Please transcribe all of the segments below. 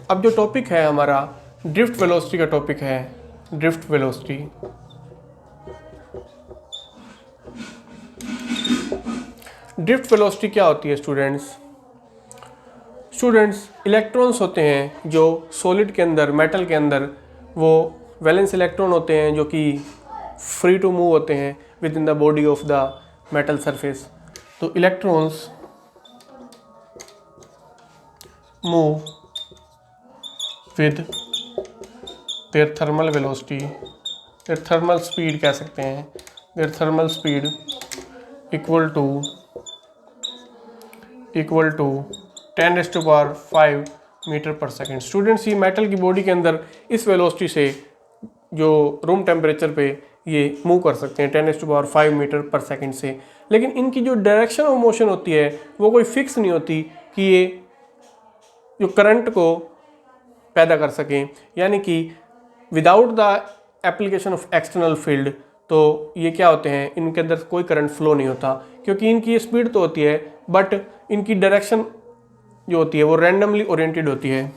अब जो टॉपिक है हमारा ड्रिफ्ट वेलोसिटी का टॉपिक है। ड्रिफ्ट वेलोसिटी, ड्रिफ्ट वेलोसिटी क्या होती है स्टूडेंट्स? इलेक्ट्रॉन्स होते हैं जो सॉलिड के अंदर, मेटल के अंदर, वो वैलेंस इलेक्ट्रॉन होते हैं जो कि फ्री टू मूव होते हैं within the body of the metal surface. तो electrons move with their thermal velocity, their thermal speed कह सकते हैं, their thermal speed equal to 10⁵ metre per second. Students, ये मेटल की बॉडी के अंदर इस वेलोसिटी से जो रूम टेम्परेचर पे ये मूव कर सकते हैं 10⁵ मीटर पर सेकेंड से। लेकिन इनकी जो डायरेक्शन ऑफ मोशन होती है वो कोई फिक्स नहीं होती कि ये जो करंट को पैदा कर सकें, यानी कि without the application of external field. तो ये क्या होते हैं, इनके अंदर कोई करंट फ्लो नहीं होता क्योंकि इनकी ये स्पीड तो होती है बट इनकी डायरेक्शन जो होती है वो रैंडमली ओरिएंटेड होती है।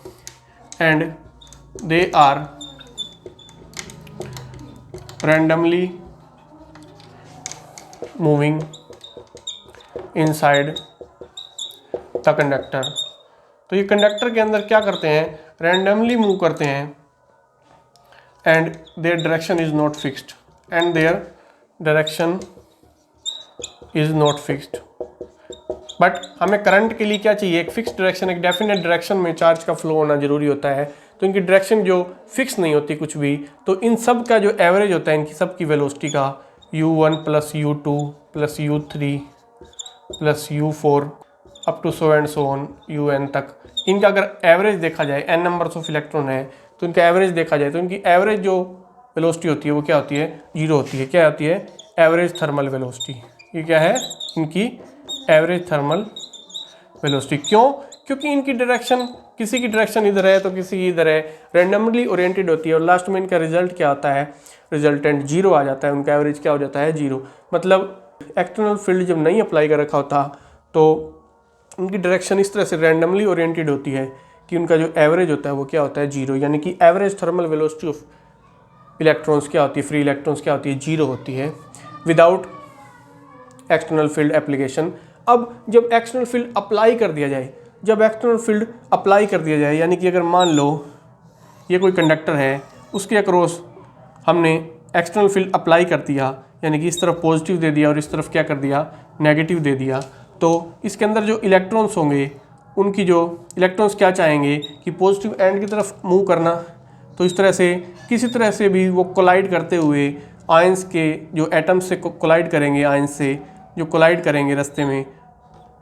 And they are randomly moving inside the conductor. तो ये कंडक्टर के अंदर क्या करते हैं, रैंडमली मूव करते हैं। And their direction is not fixed, and their direction is not fixed. But हमें करंट के लिए क्या चाहिए, एक फिक्स डायरेक्शन, एक डेफिनेट डायरेक्शन में चार्ज का फ्लो होना जरूरी होता है। तो इनकी डायरेक्शन जो फिक्स नहीं होती कुछ भी, तो इन सब का जो एवरेज होता है इनकी सब की वेलोसिटी का u1 + u2 + u3 + u4 up to so and so on un तक, इनका अगर एवरेज देखा जाए, n नंबर्स ऑफ इलेक्ट्रॉन है तो इनका एवरेज देखा जाए तो इनकी एवरेज जो वेलोसिटी होती है वो क्या होती है, 0 होती है। क्या होती है, एवरेज थर्मल वेलोसिटी। ये क्या है, इनकी एवरेज थर्मल वेलोसिटी। क्यों? क्योंकि इनकी डायरेक्शन, किसी की डायरेक्शन इधर है तो किसी की इधर है, रैंडमली ओरिएंटेड होती है और लास्ट में इनका रिजल्ट क्या आता है, रिजल्टेंट 0 आ जाता है। उनका एवरेज क्या हो जाता है, 0। मतलब एक्सटर्नल फील्ड जब नहीं अप्लाई कर रखा होता तो उनकी डायरेक्शन इस तरह से रैंडमली ओरिएंटेड होती है कि उनका जो एवरेज होता है वो क्या होता है, 0। यानी कि average thermal velocity of electrons क्या होती है, फ्री इलेक्ट्रॉन्स क्या होती है, 0 होती है विदाउट एक्सटर्नल फील्ड एप्लीकेशन। अब जब एक्सटर्नल फील्ड अप्लाई कर दिया जाए, यानी कि अगर मान लो ये कोई कंडक्टर है, उसके अक्रॉस हमने एक्सटर्नल फील्ड अप्लाई कर दिया, यानी कि इस तरफ पॉजिटिव दे दिया और इस तरफ क्या कर दिया, नेगेटिव दे दिया, तो इसके अंदर जो इलेक्ट्रॉन्स होंगे, उनकी जो इलेक्ट्रॉन्स क्या चाहेंगे कि पॉजिटिव एंड की तरफ मूव करना। तो इस तरह से किसी तरह से भी वो कोलाइड करते हुए आयंस के जो एटम्स से कोलाइड करेंगे, आयंस से जो कोलाइड करेंगे रास्ते में,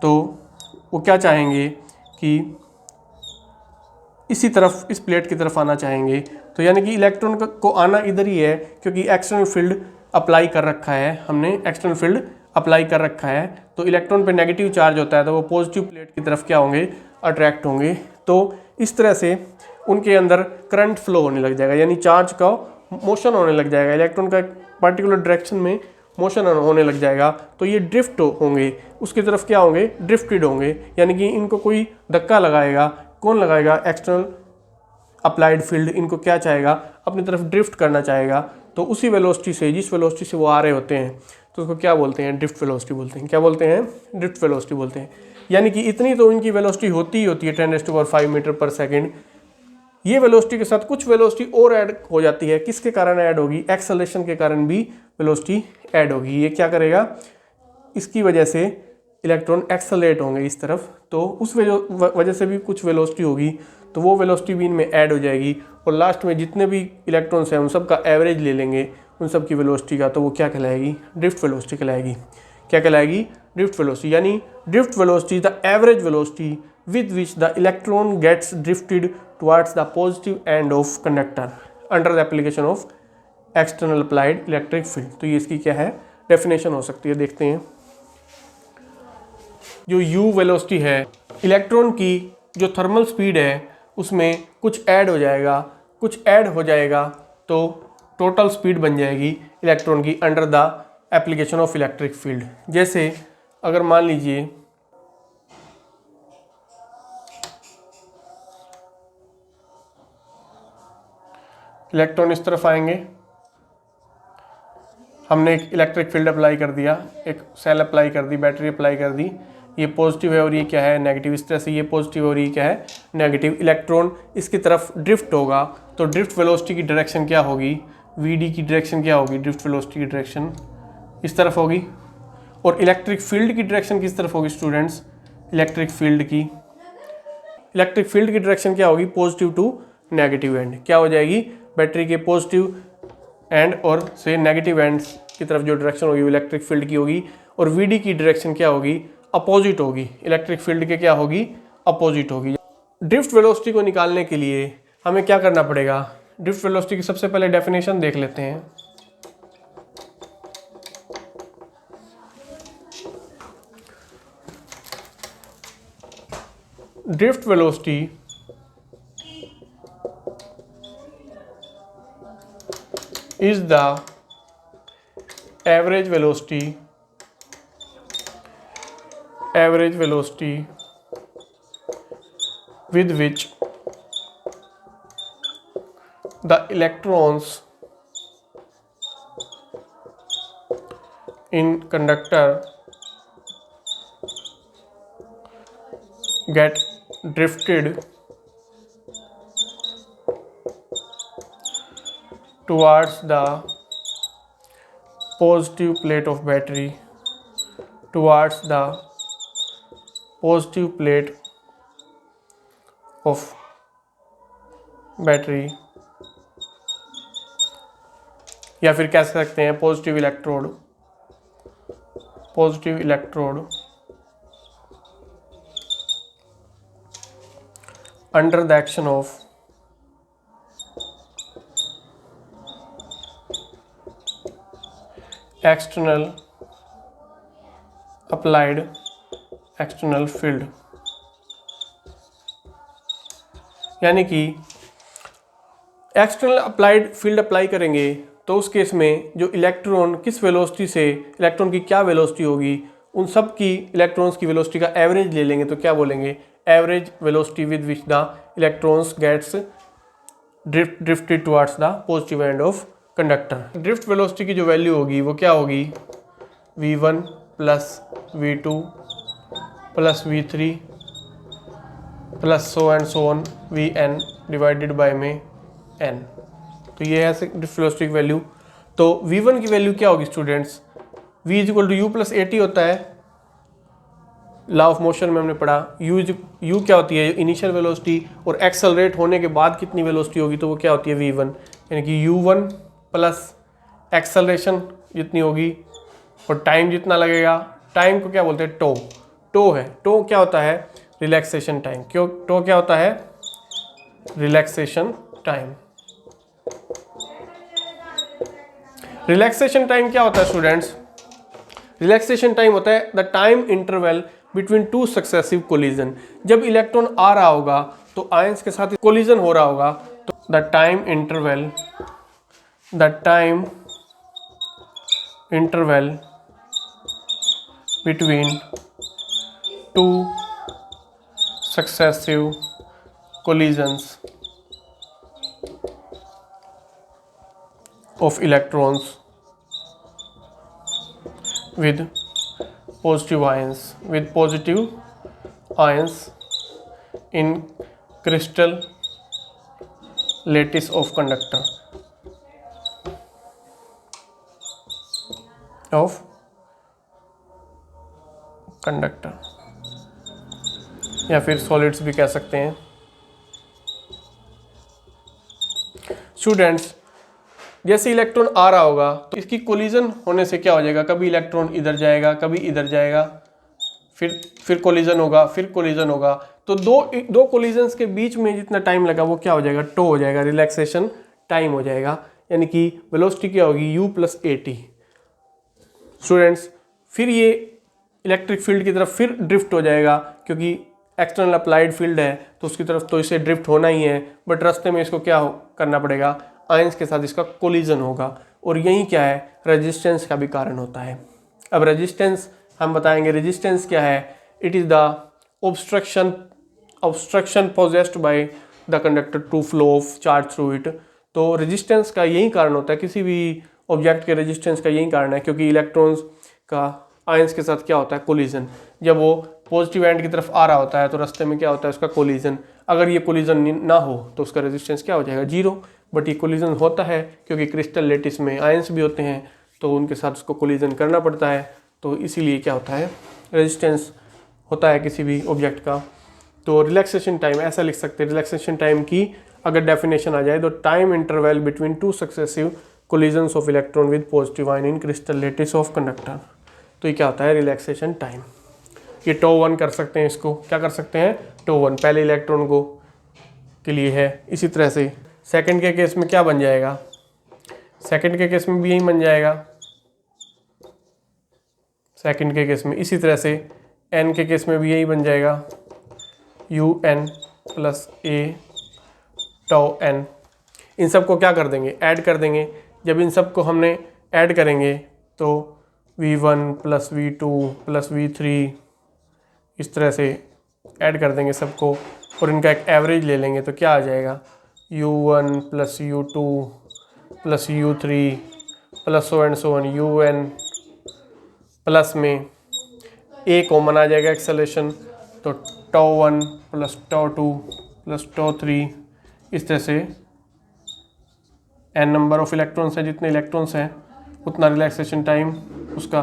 तो वो क्या चाहेंगे कि इसी तरफ, इस प्लेट की तरफ आना चाहेंगे। तो यानी कि इलेक्ट्रॉन को आना इधर ही है क्योंकि एक्सटर्नल फील्ड अप्लाई कर रखा है, हमने एक्सटर्नल फील्ड अप्लाई कर रखा है। तो इलेक्ट्रॉन पे नेगेटिव चार्ज होता है तो वो पॉजिटिव प्लेट की तरफ क्या होंगे, अट्रैक्ट होंगे। तो इस तरह से उनके अंदर करंट फ्लो होने लग जाएगा, यानी चार्ज का मोशन होने लग जाएगा, इलेक्ट्रॉन का पर्टिकुलर डायरेक्शन में मोशन होने लग जाएगा। तो ये ड्रिफ्ट होंगे, उसकी तरफ क्या होंगे, ड्रिफ्टेड होंगे। यानी कि इनको कोई धक्का लगाएगा, कौन लगाएगा, एक्सटर्नल अप्लाइड फील्ड इनको क्या चाहेगा, अपनी तरफ ड्रिफ्ट करना चाहेगा। तो उसी वेलोसिटी से, जिस वेलोसिटी से वो आ रहे होते हैं, तो उसको क्या बोलते हैं, ड्रिफ्ट वेलोसिटी बोलते हैं। क्या बोलते हैं, ड्रिफ्ट वेलोसिटी बोलते हैं। यानी कि इतनी तो इनकी वेलोसिटी होती ही होती है 10⁵ मीटर पर सेकेंड। ये वेलोसिटी के साथ कुछ वेलोसिटी और ऐड हो जाती है। किसके कारण ऐड होगी, एक्सेलरेशन के कारण भी वेलोसिटी ऐड होगी। ये क्या करेगा, इसकी वजह से इलेक्ट्रॉन एक्सेलरेट होंगे इस तरफ, तो उस वजह से भी कुछ वेलोसिटी होगी, तो वो वेलोसिटी भी इनमें ऐड हो जाएगी। और लास्ट में जितने भी इलेक्ट्रॉन्स हैं उन सब का एवरेज ले लेंगे, उन सब की वेलोसिटी का, तो वो क्या कहलाएगी, ड्रिफ्ट वेलोसिटी कहलाएगी। क्या कहलाएगी, ड्रिफ्ट वेलोसिटी। यानी drift velocity the average velocity with which the electron gets drifted towards the positive end of conductor under the application of external applied electric field। तो ये इसकी क्या है, डेफिनेशन हो सकती है। देखते हैं, जो u वेलोसिटी है, इलेक्ट्रॉन की जो थर्मल स्पीड है उसमें कुछ ऐड हो जाएगा, तो टोटल स्पीड बन जाएगी इलेक्ट्रॉन की under the application of electric field. जैसे अगर मान लीजिए इलेक्ट्रॉन इस तरफ आएंगे, हमने एक इलेक्ट्रिक फील्ड अप्लाई कर दिया, एक सेल अप्लाई कर दी, बैटरी अप्लाई कर दी, ये पॉजिटिव है और ये क्या है नेगेटिव। इस तरह से ये पॉजिटिव और ये क्या है नेगेटिव। इलेक्ट्रॉन इसकी तरफ ड्रिफ्ट होगा तो ड्रिफ्ट वेलोसिटी की डायरेक्शन क्या होगी, वी की डायरेक्शन क्या होगी, ड्रिफ्ट वेलोसिटी की डायरेक्शन इस तरफ होगी। और इलेक्ट्रिक फील्ड की डायरेक्शन किस तरफ होगी स्टूडेंट्स, इलेक्ट्रिक फील्ड की डायरेक्शन क्या होगी, पॉजिटिव टू नेगेटिव एंड। क्या हो जाएगी, बैटरी के पॉजिटिव एंड और से नेगेटिव एंड की तरफ जो डायरेक्शन होगी वो इलेक्ट्रिक फील्ड की होगी। और वी की डायरेक्शन क्या होगी, अपोजिट होगी, इलेक्ट्रिक फील्ड के क्या होगी, अपोजिट होगी। ड्रिफ्ट वेलोसिटी को निकालने के लिए हमें क्या करना पड़ेगा, ड्रिफ्ट वेलोसिटी की सबसे पहले डेफिनेशन देख लेते हैं। Drift velocity is the average velocity with which the electrons in conductor get drifted towards the positive plate of battery, या फिर कह सकते हैं positive electrode under the action of applied external field। यानी कि एक्सटर्नल अप्लाइड फील्ड अप्लाई करेंगे तो उस केस में जो इलेक्ट्रॉन किस वेलोसिटी से, इलेक्ट्रॉन की क्या वेलोसिटी होगी, उन सब की इलेक्ट्रॉन्स की वेलोसिटी का एवरेज ले लेंगे तो क्या बोलेंगे, average velocity with which the electrons gets drifted towards the positive end of conductor. Drift velocity की जो वैल्यू होगी वो क्या होगी, v1 plus v2 plus v3 plus so and so on vn divided by में n। तो ये है ड्रिफ्ट वेलोसिटी की वैल्यू। तो v1 की वैल्यू क्या होगी students, v is equal to u plus at होता है, लॉ ऑफ मोशन में हमने पढ़ा। u क्या होती है, इनिशियल वेलोसिटी, और एक्सेलरेट होने के बाद कितनी वेलोसिटी होगी तो वो क्या होती है v1, यानी कि u1 प्लस एक्सेलरेशन जितनी होगी और टाइम जितना लगेगा। टाइम को क्या बोलते हैं, टो है। टो क्या होता है, रिलैक्सेशन टाइम। क्यों, टो क्या होता है, रिलैक्सेशन टाइम। रिलैक्सेशन टाइम क्या होता है स्टूडेंट्स, रिलैक्सेशन टाइम होता है the time interval between two successive collision. जब इलेक्ट्रॉन आ रहा होगा तो आयंस के साथ कोलिजन हो रहा होगा तो the time interval between two successive collisions of electrons with positive ions in crystal lattice of conductor या फिर सॉलिड्स भी कह सकते हैं। स्टूडेंट्स, जैसे इलेक्ट्रॉन आ रहा होगा तो इसकी कोलिजन होने से क्या हो जाएगा, कभी इलेक्ट्रॉन इधर जाएगा, कभी इधर जाएगा, फिर कोलिजन होगा। तो दो कोलिजन्स के बीच में जितना टाइम लगा वो क्या हो जाएगा, टो हो जाएगा, रिलैक्सेशन टाइम हो जाएगा। यानी कि वेलोसिटी क्या होगी, u प्लस at। स्टूडेंट्स, फिर ये इलेक्ट्रिक फील्ड की तरफ फिर ड्रिफ्ट हो जाएगा, क्योंकि एक्सटर्नल अप्लाइड फील्ड है तो उसकी तरफ तो इसे ड्रिफ्ट होना ही है, बट रास्ते में इसको क्या करना पड़ेगा, आयंस के साथ इसका कोलिजन होगा। और यही क्या है, रेजिस्टेंस का भी कारण होता है। अब रेजिस्टेंस हम बताएंगे, रेजिस्टेंस क्या है, it is the obstruction possessed by the conductor to flow of charge through it. तो रेजिस्टेंस का यही कारण होता है, किसी भी ऑब्जेक्ट के रेजिस्टेंस का यही कारण है, क्योंकि इलेक्ट्रॉन्स का आयंस के साथ क्या होता है, कोलिजन। जब वो पॉजिटिव एंड की तरफ आ रहा होता है तो रास्ते में क्या होता है, उसका कोलिजन। अगर ये कोलिजन ना हो तो उसका रेजिस्टेंस क्या हो जाएगा, जीरो। बट ये कोलिजन होता है क्योंकि क्रिस्टल लेटिस में आयंस भी होते हैं, तो उनके साथ उसको कोलिजन करना पड़ता है, तो इसीलिए क्या होता है, रेजिस्टेंस होता है किसी भी ऑब्जेक्ट का। तो रिलैक्सेशन टाइम ऐसा लिख सकते हैं, रिलैक्सेशन टाइम की अगर डेफिनेशन आ जाए तो time interval between two successive collisions of electron with positive ion in crystal lettuce of conductor. तो ये क्या होता है, रिलैक्सेशन टाइम। ये टो 1 कर सकते हैं, इसको क्या कर सकते हैं, टो 1 पहले इलेक्ट्रॉन को के लिए है। इसी तरह से सेकंड के केस में क्या बन जाएगा, सेकंड के केस में भी यही बन जाएगा, सेकंड के केस में। इसी तरह से एन के केस में भी यही बन जाएगा, U N plus A two N. इन सब को क्या कर देंगे, ऐड कर देंगे। जब इन सब को हमने ऐड करेंगे तो V1 plus V2 plus V3 इस तरह से ऐड कर देंगे सबको, और इनका एक एवरेज ले लेंगे तो क्या आ जाएगा, U1 plus U2 plus U3 plus so and so on UN plus में ए कॉमन आ जाएगा एक्सेलेरेशन, तो tau 1 plus tau 2 plus tau 3 इस तरह से n नंबर ऑफ इलेक्ट्रॉन्स है, जितने इलेक्ट्रॉन्स हैं उतना रिलैक्सेशन टाइम उसका।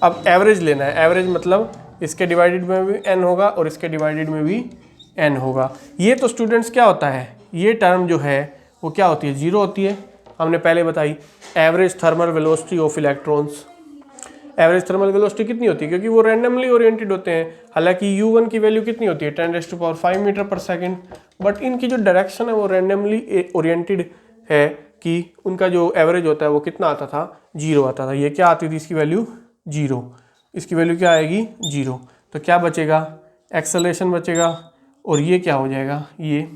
अब एवरेज लेना है, एवरेज मतलब इसके डिवाइडेड में भी n होगा और इसके डिवाइडेड में भी n होगा। ये तो स्टूडेंट्स क्या होता है, ये टर्म जो है वो क्या होती है, जीरो होती है। हमने पहले बताई average thermal velocity of electrons. Average thermal velocity कितनी होती है, क्योंकि वो रैंडमली ओरिएंटेड होते हैं। हालांकि U1 की वैल्यू कितनी होती है, 10⁻⁵ मीटर पर सेकेंड, बट इनकी जो डायरेक्शन है वो रैंडमली ओरिएंटेड है कि उनका जो एवरेज होता है वो कितना आता था, जीरो आता था। ये क्या आती थी, इसकी वैल्यू जीरो, इसकी वैल्यू क्या आएगी, जीरो। तो क्या बचेगा, एक्सेलरेशन बचेगा, और ये क्या हो जाएगा, ये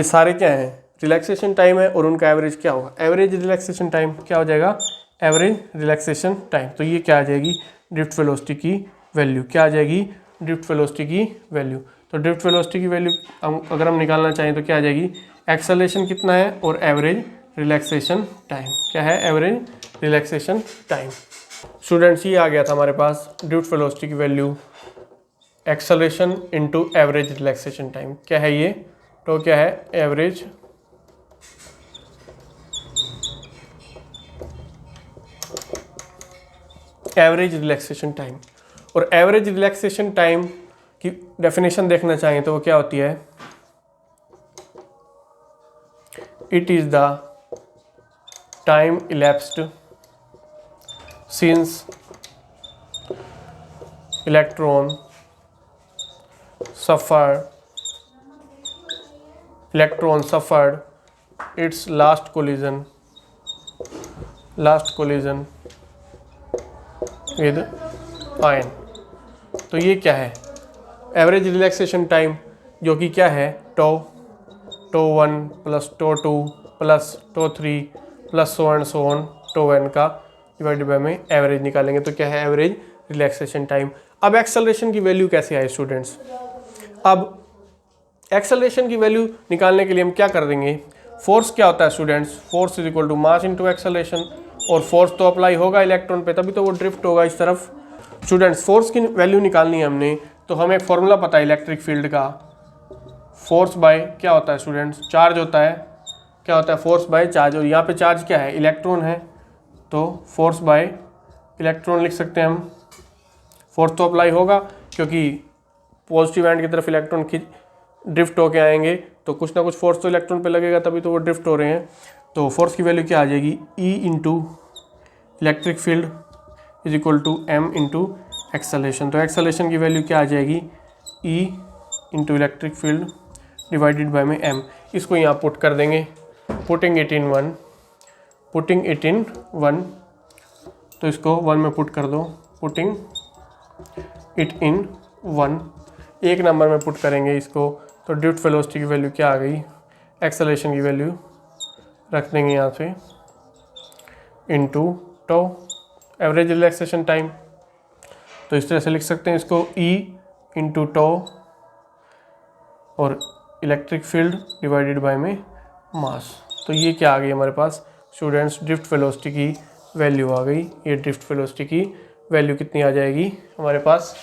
सारे क्या हैं, रिलैक्सेशन टाइम है, और उनका एवरेज क्या होगा, एवरेज रिलैक्सेशन टाइम क्या हो जाएगा, एवरेज रिलैक्सेशन टाइम। तो ये क्या आ जाएगी, ड्रिफ्ट वेलोसिटी की वैल्यू क्या आ जाएगी, ड्रिफ्ट वेलोसिटी की वैल्यू। तो ड्रिफ्ट वेलोसिटी की वैल्यू अगर हम निकालना चाहें तो क्या आ जाएगी, एक्सेलरेशन कितना है और एवरेज रिलैक्सेशन टाइम क्या है, एवरेज रिलैक्सेशन टाइम। स्टूडेंट्स ये आ गया था हमारे पास ड्रिफ्ट वेलोसिटी की value, acceleration into average relaxation time क्या है ये, तो क्या है, एवरेज रिलैक्सेशन टाइम। और एवरेज रिलैक्सेशन टाइम की डेफिनेशन देखना चाहें तो वो क्या होती है, it is the time elapsed since electron suffered its last collision with ion। तो ये क्या है, एवरेज रिलैक्सेशन टाइम, जो कि क्या है, tau 1 plus tau 2 plus tau 3 plus so and so on tau n का डिवाइडेड बाय में एवरेज निकालेंगे तो क्या है, एवरेज रिलैक्सेशन टाइम। अब एक्सेलरेशन की वैल्यू कैसे आए स्टूडेंट्स, अब एक्सेलरेशन की वैल्यू निकालने के लिए हम क्या कर देंगे, फोर्स क्या होता है students, force is equal to mass into acceleration, और फोर्स तो अप्लाई होगा इलेक्ट्रॉन पे तभी तो वो ड्रिफ्ट होगा इस तरफ। स्टूडेंट्स फोर्स की वैल्यू निकालनी है हमने, तो हमें एक फॉर्मूला पता है इलेक्ट्रिक फील्ड का, फोर्स बाय क्या होता है स्टूडेंट्स, चार्ज होता है, क्या होता है, फोर्स बाय चार्ज। और यहाँ पे चार्ज क्या है, इलेक्ट्रॉन है, तो फोर्स बाय इलेक्ट्रॉन लिख सकते हैं हम। फोर्स तो अप्लाई होगा क्योंकि पॉजिटिव एंड की तरफ इलेक्ट्रॉन ड्रिफ्ट होके आएंगे, तो कुछ ना कुछ फोर्स तो इलेक्ट्रॉन पे लगेगा तभी तो वो ड्रिफ्ट हो रहे हैं। तो फोर्स की वैल्यू क्या आ जाएगी, E into electric field is equal to M into acceleration. तो एक्सेलरेशन की वैल्यू क्या आ जाएगी, E into electric field divided by में M। इसको यहाँ पुट कर देंगे, पुटिंग इट इन वन, तो इसको 1 में पुट कर दो, पुटिंग इट इन 1, एक नंबर में पुट करेंगे इसको, तो ड्रिफ्ट वेलोसिटी की वैल्यू क्या आ गई, एक्सेलरेशन की वैल्यू रख देंगे यहाँ पे into tau average relaxation time. तो इस तरह से लिख सकते हैं इसको, E इंटू टो और इलेक्ट्रिक फील्ड डिवाइडेड बाय में मास। तो ये क्या आ गई हमारे पास स्टूडेंट्स, ड्रिफ्ट वेलोसिटी की वैल्यू आ गई। ये ड्रिफ्ट वेलोसिटी की वैल्यू कितनी आ जाएगी हमारे पास,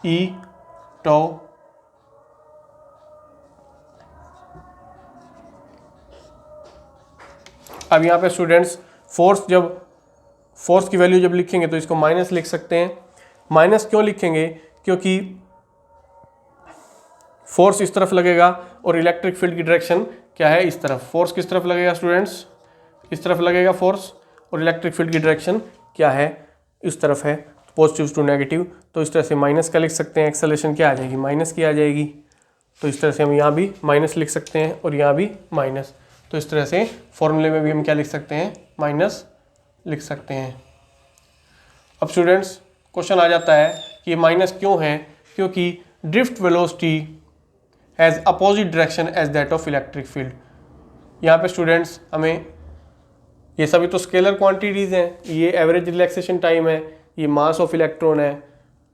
ई टो अब यहाँ पे स्टूडेंट्स फोर्स की वैल्यू जब लिखेंगे तो इसको माइनस लिख सकते हैं। माइनस क्यों लिखेंगे, क्योंकि फोर्स इस तरफ लगेगा और इलेक्ट्रिक फील्ड की डायरेक्शन क्या है, इस तरफ। फोर्स किस तरफ लगेगा स्टूडेंट्स, इस तरफ लगेगा फोर्स, और इलेक्ट्रिक फील्ड की डायरेक्शन क्या है, इस तरफ है, पॉजिटिव टू नेगेटिव। तो इस तरह से माइनस का लिख सकते हैं, एक्सेलरेशन क्या आ जाएगी, माइनस की आ जाएगी। तो इस तरह से हम यहाँ भी माइनस लिख सकते हैं और यहाँ भी माइनस। तो इस तरह से फॉर्मूले में भी हम क्या लिख सकते हैं, माइनस लिख सकते हैं। अब स्टूडेंट्स क्वेश्चन आ जाता है कि ये माइनस क्यों है, क्योंकि drift velocity has opposite direction as that of electric field. यहाँ पे स्टूडेंट्स हमें ये सभी तो स्केलर क्वांटिटीज़ हैं, ये एवरेज रिलैक्सेशन टाइम है, ये मास ऑफ इलेक्ट्रॉन है,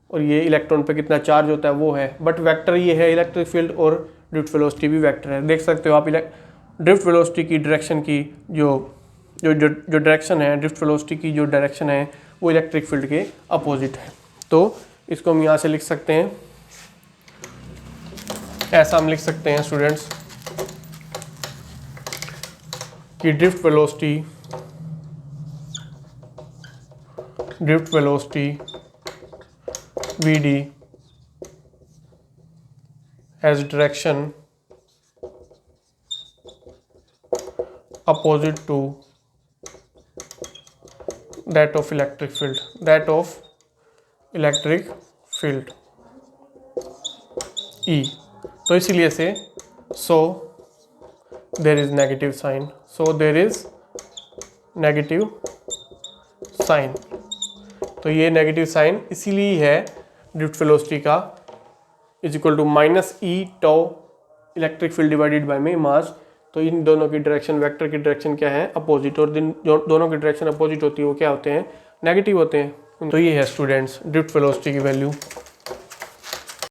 और ये इलेक्ट्रॉन पे कितना चार्ज होता है वो है, बट वेक्टर ये है इलेक्ट्रिक फील्ड, और ड्रिफ्ट वेलोसिटी भी वेक्टर है। देख सकते हो आप ड्रिफ्ट वेलोसिटी की डायरेक्शन की जो डायरेक्शन है, ड्रिफ्ट वेलोसिटी की जो डायरेक्शन है वो इलेक्ट्रिक फील्ड के अपोजिट है। तो इसको हम यहाँ से लिख सकते हैं, ऐसा हम लिख सकते हैं स्टूडेंट्स कि drift velocity VD has direction opposite to that of electric field E। तो इसीलिए से so there is negative sign। तो ये नेगेटिव साइन इसीलिए है ड्रिफ्ट वेलोसिटी का is equal to minus e tau electric field divided by में mass. तो इन दोनों की डायरेक्शन, वेक्टर की डायरेक्शन क्या है, अपोजिट, और दोनों की डायरेक्शन अपोजिट होती है वो क्या होते हैं, नेगेटिव होते हैं। तो ये है स्टूडेंट्स ड्रिफ्ट वेलोसिटी की वैल्यू।